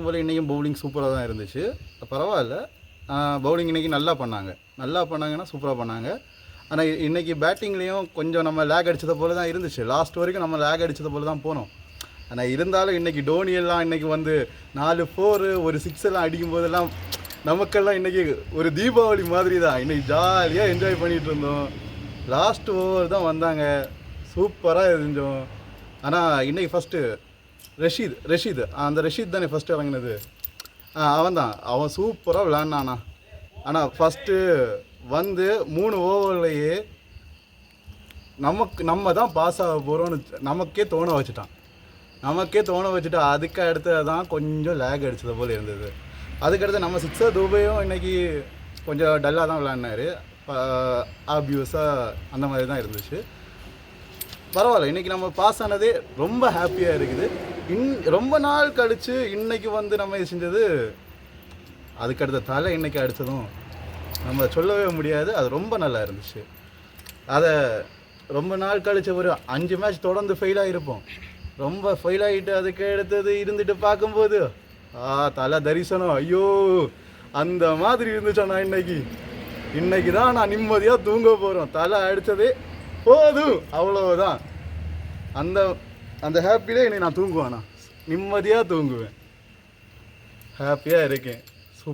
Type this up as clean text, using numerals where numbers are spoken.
வழக்கம் போல் இன்றைக்கும் பவுலிங் சூப்பராக தான் இருந்துச்சு. பரவாயில்ல, பவுலிங் இன்றைக்கி நல்லா பண்ணாங்கன்னா சூப்பராக பண்ணாங்க. ஆனால் இன்றைக்கி பேட்டிங்லேயும் கொஞ்சம் நம்ம லேக் அடித்தது போல் தான் இருந்துச்சு. லாஸ்ட் வரைக்கும் நம்ம லேக் அடித்தது போல் தான் போனோம். ஆனால் இருந்தாலும் இன்றைக்கி டோனியெல்லாம் இன்றைக்கி வந்து 4 4 ஒரு 6 எல்லாம் அடிக்கும் போதெல்லாம் நமக்கெல்லாம் இன்றைக்கி ஒரு தீபாவளி மாதிரி தான். இன்றைக்கி ஜாலியாக என்ஜாய் பண்ணிகிட்டு இருந்தோம். லாஸ்ட் ஓவர் தான் வந்தாங்க, சூப்பராக இருந்தோம். ஆனால் இன்றைக்கி ஃபஸ்ட்டு ரஷீத் அந்த ரஷீத் தானே ஃபஸ்ட்டு இறங்கினது. அவன் சூப்பராக விளையாடினானா. ஆனால் ஃபஸ்ட்டு வந்து 3 ஓவர்லேயே நம்ம தான் பாஸ் ஆக போகிறோன்னு நமக்கே தோண வச்சுட்டான். அதுக்கு அடுத்து தான் கொஞ்சம் லேக் அடித்தது போல் இருந்தது. அதுக்கடுத்து நம்ம சிக்ஸர் துபையும் இன்றைக்கி கொஞ்சம் டல்லாக தான் விளையாடினார். ஆப்வியஸாக அந்த மாதிரி தான் இருந்துச்சு. பரவாயில்ல, இன்றைக்கி நம்ம பாஸ் ஆனதே ரொம்ப ஹாப்பியாக இருக்குது. ரொம்ப நாள் கழித்து இன்றைக்கி வந்து நம்ம இது செஞ்சது, அதுக்கடுத்த தலை இன்றைக்கி அடித்ததும் நம்ம சொல்லவே முடியாது. அது ரொம்ப நல்லா இருந்துச்சு. அதை ரொம்ப நாள் கழித்து ஒரு 5 மேட்ச் தொடர்ந்து ஃபெயிலாக இருப்போம். ரொம்ப ஃபெயில் ஆகிட்டு அதுக்கு எடுத்தது இருந்துட்டு பார்க்கும்போது தலை தரிசனம், ஐயோ அந்த மாதிரி இருந்துச்சா. இன்னைக்கு தான் நான் நிம்மதியாக தூங்க போகிறோம். தலை அடித்ததே போதும், அவ்வளோதான். அந்த ஹாப்பிலே இன்னைக்கு நான் தூங்குவேன். நான் நிம்மதியாக தூங்குவேன், ஹாப்பியாக இருக்கேன்.